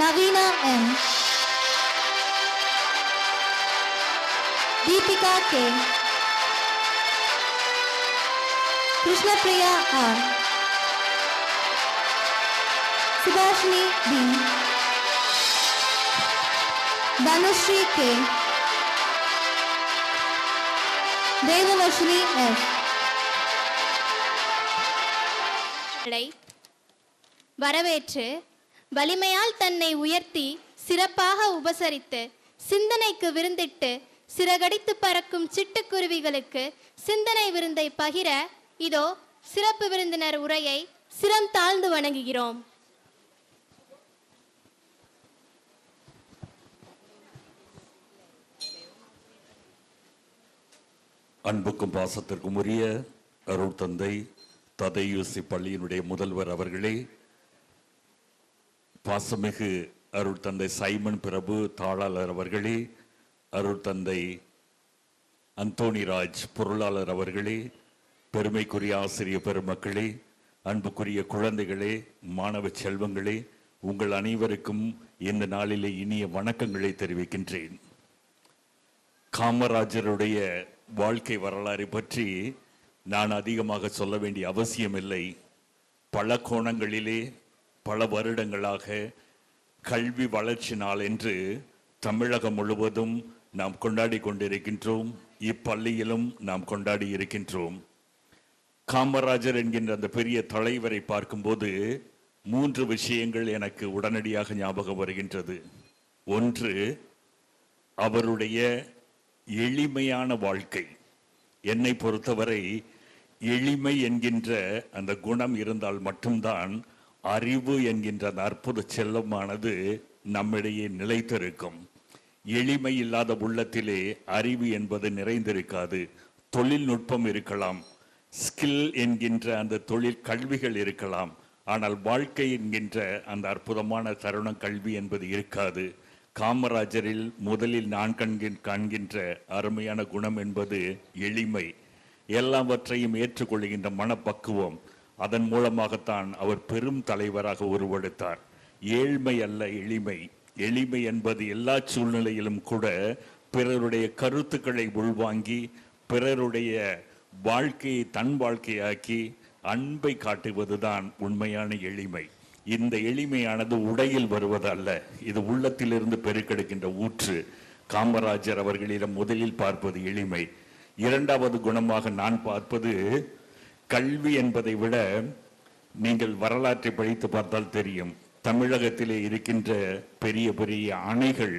Navina M. Deepika K. Krishna Priya R. Subhashini B. Dhanushri K. Devavashini F. வரவேற்று வலிமையால் தன்னை உயர்த்தி சிறப்பாக உபசரித்து சிந்தனைக்கு விருந்திட்டு சிறகடித்து பறக்கும் சிட்டுக்குருவிகளுக்கு சிந்தனை விருந்தை பகிர இதோ சிறப்பு விருந்தினர் உரையை சிரம் தாழ்ந்து வணங்குகிறோம். அன்புக்கும் பாசத்திற்கும் உரிய அருள் தந்தை ததையூசி பள்ளியினுடைய முதல்வர் அவர்களே, பாசமிகு அருள் தந்தை சைமன் பிரபு தாளாளர் அவர்களே, அருள் தந்தை அந்தோணிராஜ் பொருளாளர் அவர்களே, பெருமைக்குரிய ஆசிரியர் பெருமக்களே, அன்புக்குரிய குழந்தைகளே, மாணவ செல்வங்களே, உங்கள் அனைவருக்கும் இந்த நாளிலே இனிய வணக்கங்களை தெரிவிக்கின்றேன். காமராஜருடைய வாழ்க்கை வரலாறு பற்றி நான் அதிகமாக சொல்ல வேண்டிய அவசியமில்லை. பல கோணங்களிலே பல வருடங்களாக கல்வி வளர்ச்சி நாள் என்று தமிழகம் முழுவதும் நாம் கொண்டாடி கொண்டிருக்கின்றோம். இப்பள்ளியிலும் நாம் கொண்டாடி இருக்கின்றோம். காமராஜர் என்கின்ற அந்த பெரிய தலைவரை பார்க்கும்போது 3 விஷயங்கள் எனக்கு உடனடியாக ஞாபகம் வருகின்றது. ஒன்று, அவருடைய எளிமையான வாழ்க்கை. என்னை பொறுத்தவரை எளிமை என்கின்ற அந்த குணம் இருந்தால் மட்டும்தான் அறிவு என்கின்ற அந்த அற்புத செல்லமானது நம்மிடையே நிலைத்திருக்கும். எளிமை இல்லாத உள்ளத்திலே அறிவு என்பது நிறைந்திருக்காது. தொழில்நுட்பம் இருக்கலாம், ஸ்கில் என்கின்ற அந்த தொழில் கல்விகள் இருக்கலாம், ஆனால் வாழ்க்கை என்கின்ற அந்த அற்புதமான தருணம் கல்வி என்பது இருக்காது. காமராஜரில் முதலில் நான் காண்கின்ற அருமையான குணம் என்பது எளிமை. எல்லாவற்றையும் ஏற்றுக்கொள்கின்ற மனப்பக்குவம். அதன் மூலமாகத்தான் அவர் பெரும் தலைவராக உருவெடுத்தார். ஏழ்மை அல்ல எளிமை. எளிமை என்பது எல்லா சூழ்நிலையிலும் கூட பிறருடைய கருத்துக்களை உள்வாங்கி பிறருடைய வாழ்க்கையை தன் வாழ்க்கையாக்கி அன்பை காட்டுவதுதான் உண்மையான எளிமை. இந்த எளிமையானது உடையில் வருவதல்ல, இது உள்ளத்திலிருந்து பெருக்கெடுக்கின்ற ஊற்று. காமராஜர் அவர்களிடம் முதலில் பார்ப்பது எளிமை. இரண்டாவது குணமாக நான் பார்ப்பது, கல்வி என்பதை விட நீங்கள் வரலாற்றை படித்து பார்த்தால் தெரியும், தமிழகத்திலே இருக்கின்ற பெரிய பெரிய அணைகள்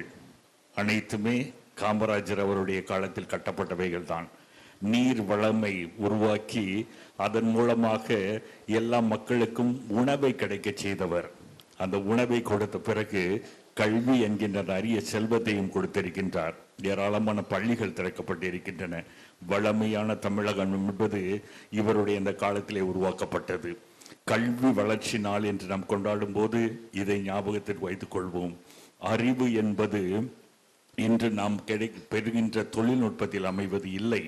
அனைத்துமே காமராஜர் அவருடைய காலத்தில் கட்டப்பட்டவைகள் தான். நீர் வளமை உருவாக்கி அதன் மூலமாக எல்லா மக்களுக்கும் உணவை கிடைக்க செய்தவர். அந்த உணவை கொடுத்த பிறகு கல்வி என்கின்ற அரிய செல்வத்தையும் கொடுத்திருக்கின்றார். ஏராளமான பள்ளிகள் திறக்கப்பட்டிருக்கின்றன. வளமையான தமிழகம் என்பது இவருடைய இந்த காலத்திலே உருவாக்கப்பட்டது. கல்வி வளர்ச்சி நாள் என்று நாம் கொண்டாடும் போது இதை ஞாபகத்தில் வைத்துக் கொள்வோம். அறிவு என்பது இன்று நாம் பெறுகின்ற தொழில்நுட்பத்தில் அமைவது இல்லை.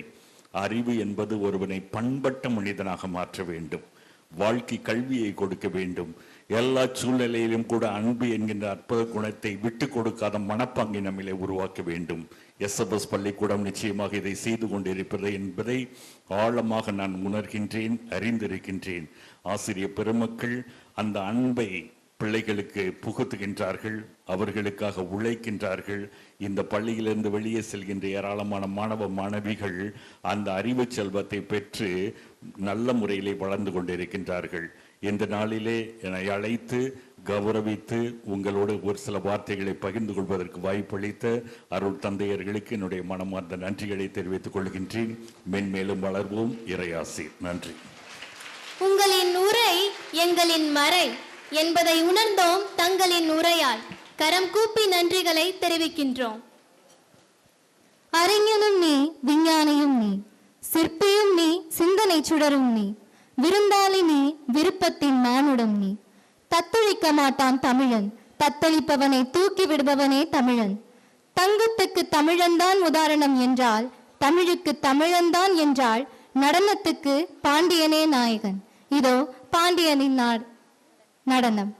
அறிவு என்பது ஒருவனை பண்பட்ட மனிதனாக மாற்ற வேண்டும். வாழ்க்கை கல்வியை கொடுக்க வேண்டும். எல்லா சூழ்நிலையிலும் கூட அன்பு என்கின்ற அற்புத குணத்தை விட்டு கொடுக்காத மனப்பாங்கை நம்மிலே உருவாக்க வேண்டும். எஸ்எப்எஸ் பள்ளிக்கூடம் நிச்சயமாக இதை செய்து கொண்டிருப்பது என்பதை ஆழமாக நான் உணர்கின்றேன், அறிந்திருக்கின்றேன். ஆசிரியர் பெருமக்கள் அந்த அன்பை பிள்ளைகளுக்கு புகுத்துகின்றார்கள், அவர்களுக்காக உழைக்கின்றார்கள். இந்த பள்ளியிலிருந்து வெளியே செல்கின்ற ஏராளமான மாணவ மாணவிகள் அந்த அறிவு செல்வத்தை பெற்று நல்ல முறையிலே வளர்ந்து கொண்டிருக்கின்றார்கள். இந்த நாளிலே என்னை அழைத்து கௌரவித்து உங்களோடு ஒரு சில வார்த்தைகளை பகிர்ந்து கொள்வதற்கு வாய்ப்பளித்த அருள் தந்தையர்களுக்கு என்னுடைய மனமார்ந்த நன்றிகளை தெரிவித்துக் கொள்கின்றேன். மென்மேலும் வளர்வோம். இறையாசி. நன்றி. உங்களின் உரை எங்களின் மறை என்பதை உணர்ந்தோம் தங்களின் உரையால். கரம் கூப்பி நன்றிகளை தெரிவிக்கின்றோம். அறிஞனும் நீ, விஞ்ஞானியும் நீ, சிற்பியும் நீ, சிந்தனை சுடரும் நீ, விருந்தாளி நீ, விருப்பத்தின் மானுடம் நீ. தத்தளிக்க மாட்டான் தமிழன், தத்தளிப்பவனை தூக்கி விடுபவனே தமிழன். தங்கத்துக்கு தமிழன்தான் உதாரணம் என்றால், தமிழுக்கு தமிழன்தான் என்றால், நடனத்துக்கு பாண்டியனே நாயகன். இதோ பாண்டியனின் நடனம்.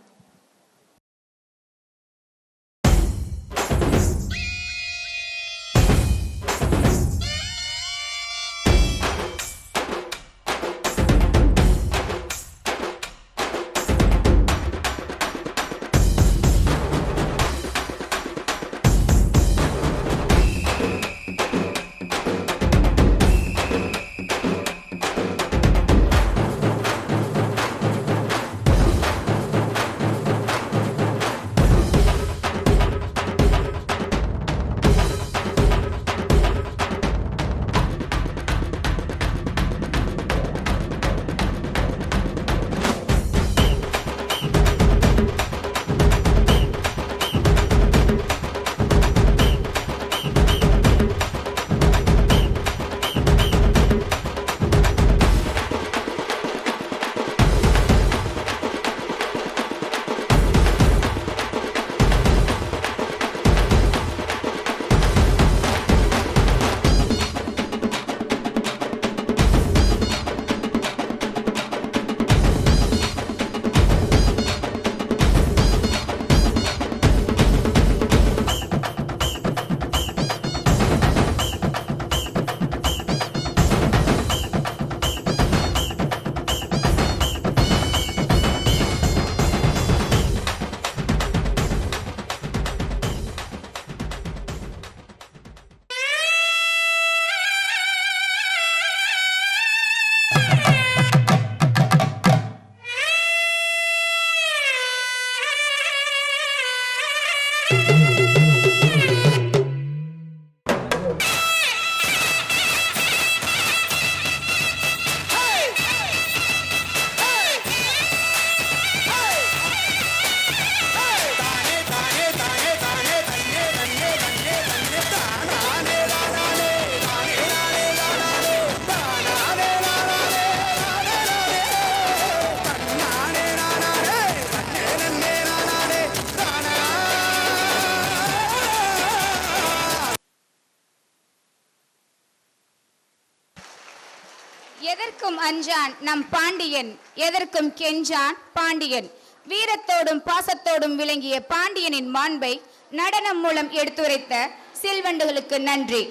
எதற்கும் அஞ்சான் நம் பாண்டியன், எதற்கும் கெஞ்சான் பாண்டியன். வீரத்தோடும் பாசத்தோடும் விளங்கிய பாண்டியனின் மாண்பை நடனம் மூலம் எடுத்துரைத்த செல்வண்டுகளுக்கு நன்றி.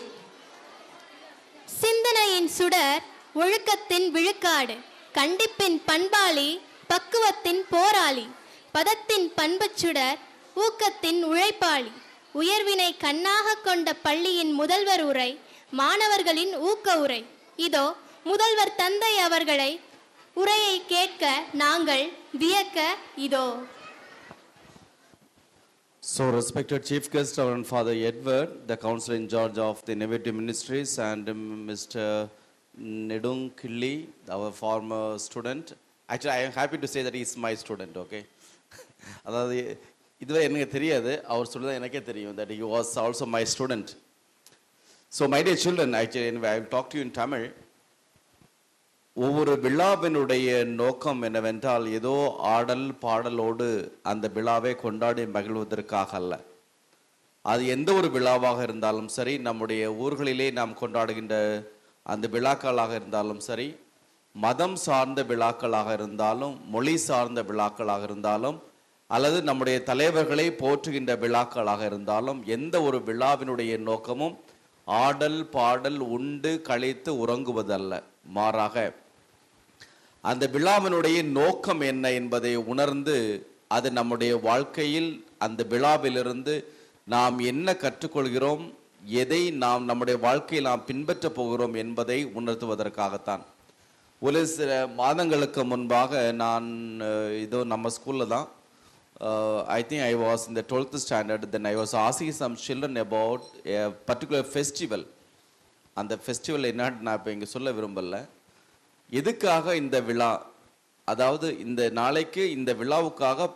சிந்தனையின் சுடர், ஒழுக்கத்தின் விழுக்காடு, கண்டிப்பின் பண்பாளி, பக்குவத்தின் போராளி, பதத்தின் பண்புச்சுடர், ஊக்கத்தின் உழைப்பாளி, உயர்வினை கண்ணாக கொண்ட பள்ளியின் முதல்வர் உரை மாணவர்களின் ஊக்க உரை. இதோ முதல்வர் தந்தை அவர்களை உரையை கேட்க நாங்கள் வியக்க இதோ. So, respected Chief Guest, Reverend Father Edward, the Council in Charge of the Innovative Ministries, and Mr. Nedung Killi, our former student. Actually, I am happy to say that he is my student, okay? அதாவது இதுவே எனக்கு தெரியாது, அவர் சொல்லுதான் எனக்கே தெரியும், that he was also my student. So, my dear children, actually, anyway, I will talk to you in Tamil. ஒவ்வொரு விழாவினுடைய நோக்கம் என்னவென்றால் ஏதோ ஆடல் பாடலோடு அந்த விழாவை கொண்டாடி மகிழ்வதற்காக அல்ல. அது எந்த ஒரு விழாவாக இருந்தாலும் சரி, நம்முடைய ஊர்களிலே நாம் கொண்டாடுகின்ற அந்த விழாக்களாக இருந்தாலும் சரி, மதம் சார்ந்த விழாக்களாக இருந்தாலும், மொழி சார்ந்த விழாக்களாக இருந்தாலும், அல்லது நம்முடைய தலைவர்களை போற்றுகின்ற விழாக்களாக இருந்தாலும், எந்த ஒரு விழாவினுடைய நோக்கமும் ஆடல் பாடல் உண்டு கழித்து உறங்குவதல்ல. மாறாக அந்த விழாவினுடைய நோக்கம் என்ன என்பதை உணர்ந்து அது நம்முடைய வாழ்க்கையில் அந்த விழாவிலிருந்து நாம் என்ன கற்றுக்கொள்கிறோம், எதை நாம் நம்முடைய வாழ்க்கையில் நாம் பின்பற்ற போகிறோம் என்பதை உணர்த்துவதற்காகத்தான். ஒரு சில மாதங்களுக்கு முன்பாக நான் இதோ நம்ம ஸ்கூலில் தான், I think I was in the 12th standard, then I was asking some children about a particular festival. அந்த ஃபெஸ்டிவல் என்னன்னு நான் இப்போ இங்கே சொல்ல விரும்பல. எதுக்காக இந்த விழா, அதாவது இந்த நாளைக்கு இந்த விழாவுக்காக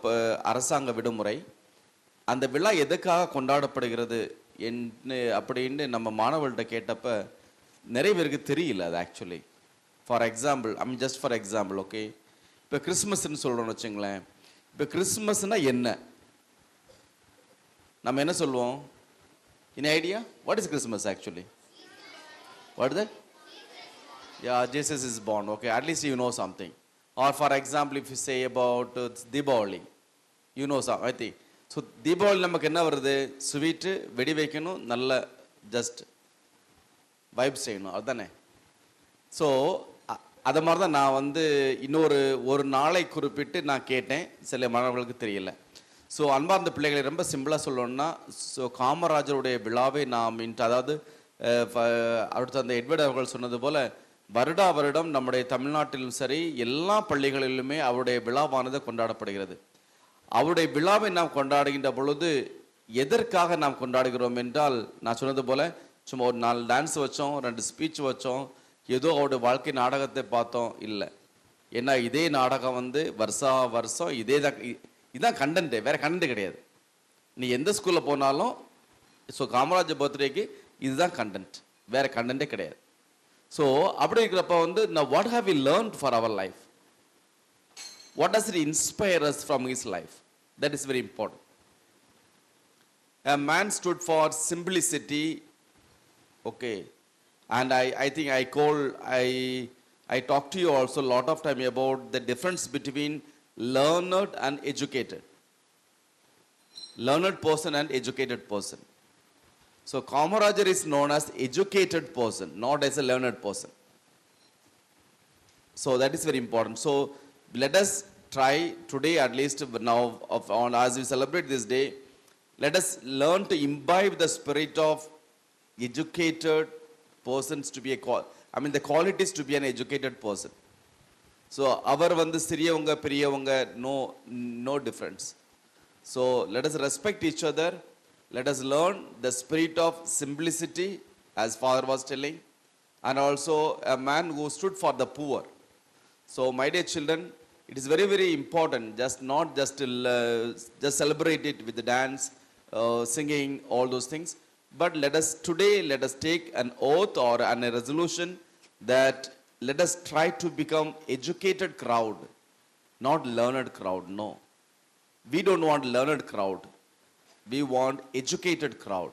அரசாங்க விடுமுறை, அந்த விழா எதுக்காக கொண்டாடப்படுகிறது அப்படின்னு நம்ம மாணவர்கள்ட்ட கேட்டப்ப நிறைய பேருக்கு தெரியல அது actually. For example, just for example, okay, இப்போ கிறிஸ்மஸ்ன்னு சொல்கிறோன்னு வச்சுங்களேன். இப்போ கிறிஸ்மஸ்னா என்ன, நம்ம என்ன சொல்லுவோம்? In idea what is Christmas actually? What is that? Yeah, Jesus is born. Okay, at least you know something. Or for example, if you say about Deepavali, you know something, I think. So, Deepavali நமக்கு என்ன வருது? Sweet வெடி வைக்கணும், நல்ல just vibe செய்யணும், அதுதானே? So அதை மாதிரி தான் நான் ஒரு நாளை குறிப்பிட்டு நான் கேட்டேன், சில மாணவர்களுக்கு தெரியல. ஸோ அன்பார்ந்த பிள்ளைகளை ரொம்ப சிம்பிளாக சொல்லணும்னா, ஸோ காமராஜருடைய விழாவை நாம் அதாவது அடுத்து அந்த எட்வர்ட் அவர்கள் சொன்னது போல வருடா வருடம் நம்முடைய தமிழ்நாட்டிலும் சரி எல்லா பள்ளிகளிலுமே அவருடைய விழாவானது கொண்டாடப்படுகிறது. அவருடைய விழாவை நாம் கொண்டாடுகின்ற பொழுது எதற்காக நாம் கொண்டாடுகிறோம் என்றால், நான் சொன்னது போல சும்மா ஒரு 4 டான்ஸ் வச்சோம், 2 ஸ்பீச் வச்சோம், ஏதோ அவருடைய வாழ்க்கை நாடகத்தை பார்த்தோம் இல்லை. ஏன்னா இதே நாடகம் வருஷம் இதுதான் கண்டென்ட்டு, வேற கண்டென்ட் கிடையாது. நீ எந்த ஸ்கூலில் போனாலும் ஸோ காமராஜர் பர்த்டேக்கு இதுதான் கண்டென்ட், வேற கண்டென்ட்டே கிடையாது. ஸோ அப்படி இருக்கிறப்ப now what have we learned for our life? What does it inspire us from his life? That is very important. A man stood for simplicity, okay, and I think I talked to you also a lot of time about the difference between learned and educated. Learned person and educated person. So Kamarajar is known as educated person, not as a learned person. So that is very important. So let us try today, at least now, as we celebrate this day, let us learn to imbibe the spirit of educated persons to be the qualities to be an educated person. So our siriyavanga periyavanga, no difference. So let us respect each other. Let us learn the spirit of simplicity, as Father was telling, and also a man who stood for the poor. So, my dear children, it is very, very important, not just to celebrate it with the dance, singing, all those things, but let us take an oath or a resolution that let us try to become educated crowd, not learned crowd. No, we don't want learned crowd. We want educated crowd.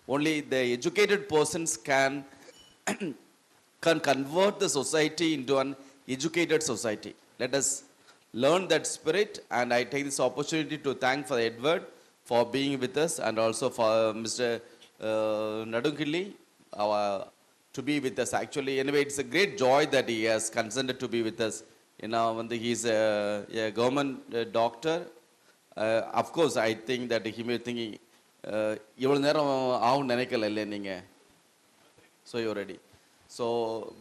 Only the educated persons can convert the society into an educated society. Let us learn that spirit, and I take this opportunity to thank Father Edward for being with us, and also for Mr. Nadungilli to be with us. Actually, anyway, it's a great joy that he has consented to be with us. He is a government doctor. Of course, I think that he may be thinking, இவ்வளோ நேரம் ஆகும் நினைக்கல இல்லை நீங்கள். So you're ready. So,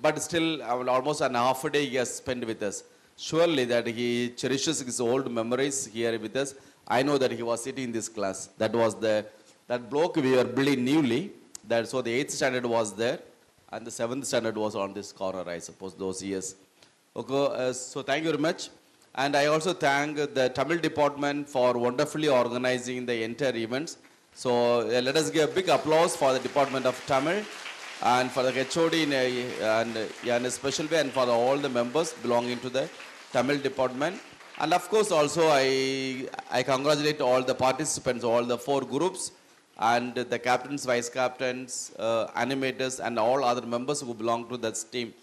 but still, almost an half a day he has spent with us. Surely that he cherishes his old memories here with us. I know that he was sitting in this class. That was that block we were building newly. So the 8th standard was there, and the 7th standard was on this corner, I suppose, those years. Okay, so thank you very much. And I also thank the Tamil department for wonderfully organizing the entire events. So let us give a big applause for the Department of Tamil and for the HOD in a special way, and for all the members belonging to the Tamil department. And of course also I congratulate all the participants, all the 4 groups, and the captains, vice captains, animators, and all other members who belong to that team.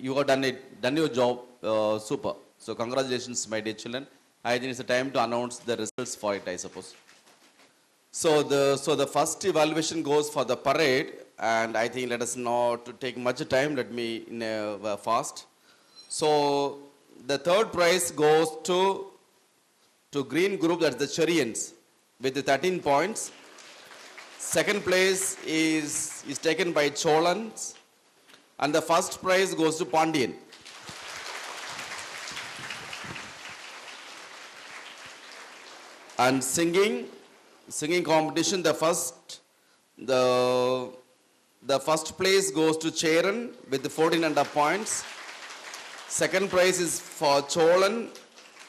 You have done your job super. So congratulations, my dear children. I think it's a time to announce the results for it, I suppose. So the first evaluation goes for the parade, and I think let us not take much time. Let me fast. So the 3rd prize goes to green group, that's the Cherians, with 13 points. 2nd place is taken by Cholans, and the 1st prize goes to Pandian. And singing competition, the first place goes to Cheran with 14.5 points. 2nd prize is for Cholan,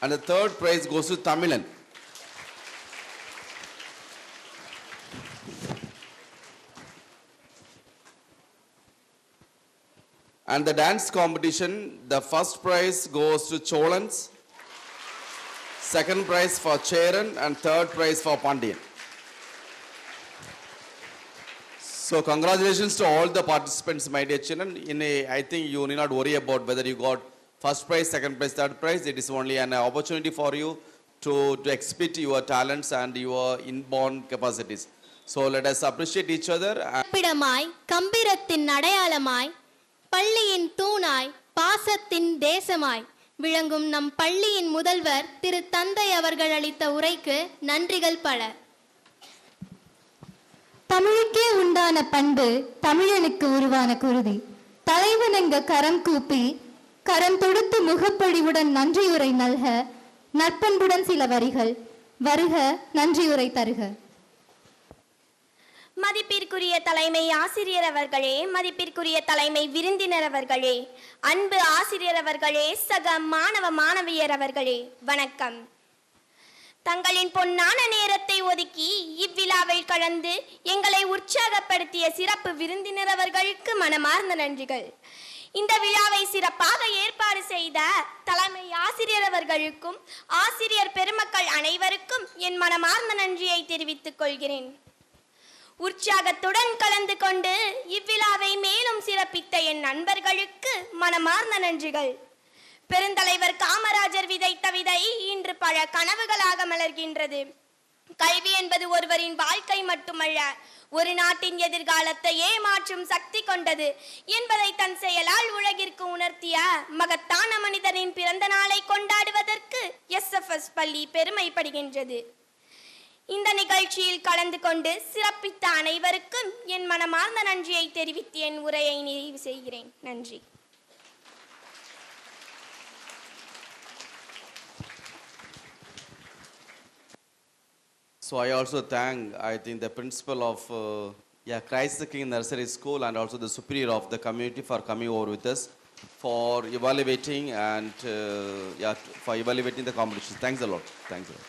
and the 3rd prize goes to Tamilan. And the dance competition, the first prize goes to Cholans, 2nd prize for Cheran, and 3rd prize for Pandian. So congratulations to all the participants, my dear children. I think you need not worry about whether you got 1st prize, 2nd prize, 3rd prize. It is only an opportunity for you to exhibit your talents and your inborn capacities. So let us appreciate each other. பிடமாய் கம்பீரத்தின் அடையாளமாய் பள்ளியின் தூணாய் பாசத்தின் தேசமாய் விளங்கும் நம் பள்ளியின் முதல்வர் திரு தந்தை அவர்கள் அளித்த உரைக்கு நன்றிகள் பல. தமிழுக்கே உண்டான பண்பு தமிழனுக்கு உருவான குருதி. தலைவனங்க கரம் கூப்பி கரம் தொடுத்து முகப்பொழிவுடன் நன்றியுரை நல்க, நற்பண்புடன் சில வரிகள். வருக, நன்றியுரை தருக. மதிப்பிற்குரிய தலைமை ஆசிரியர் அவர்களே, மதிப்பிற்குரிய தலைமை விருந்தினர் அவர்களே, அன்பு ஆசிரியர் அவர்களே, சக மாணவ மாணவியர் அவர்களே, வணக்கம். தங்களின் பொன்னான நேரத்தை ஒதுக்கி இவ்விழாவில் கலந்து எங்களை உற்சாகப்படுத்திய சிறப்பு விருந்தினர் அவர்களுக்கு மனமார்ந்த நன்றிகள். இந்த விழாவை சிறப்பாக ஏற்பாடு செய்த தலைமை ஆசிரியர் அவர்களுக்கும் ஆசிரியர் பெருமக்கள் அனைவருக்கும் என் மனமார்ந்த நன்றியை தெரிவித்துக் கொள்கிறேன். உற்சாகத்துடன் கலந்து கொண்டு இவ்விழாவை மேலும் சிறப்பித்த என் நண்பர்களுக்கு மனமார்ந்த நன்றிகள். பெருந்தலைவர் காமராஜர் விதைத்த விதை இன்று பல கனவுகளாக மலர்கின்றது. கல்வி என்பது ஒருவரின் வாழ்க்கை மட்டுமல்ல, ஒரு நாட்டின் எதிர்காலத்தையே மாற்றும் சக்தி கொண்டது என்பதை தன் செயலால் உலகிற்கு உணர்த்திய மகத்தான மனிதனின் பிறந்த நாளை கொண்டாடுவதற்கு SFS பள்ளி பெருமைப்படுகின்றது. இந்த நிகழ்ச்சியில் கலந்து கொண்டு சிறப்பித்த அனைவருக்கும் என் மனமார்ந்த நன்றியை தெரிவித்து என் உரையை நிறைவு செய்கிறேன். நன்றி. So I also thank, I think, the principal of Christ the King Nursery School, and also the superior of the community for coming over with us for evaluating and for evaluating the competition. Thanks a lot. Thanks a lot.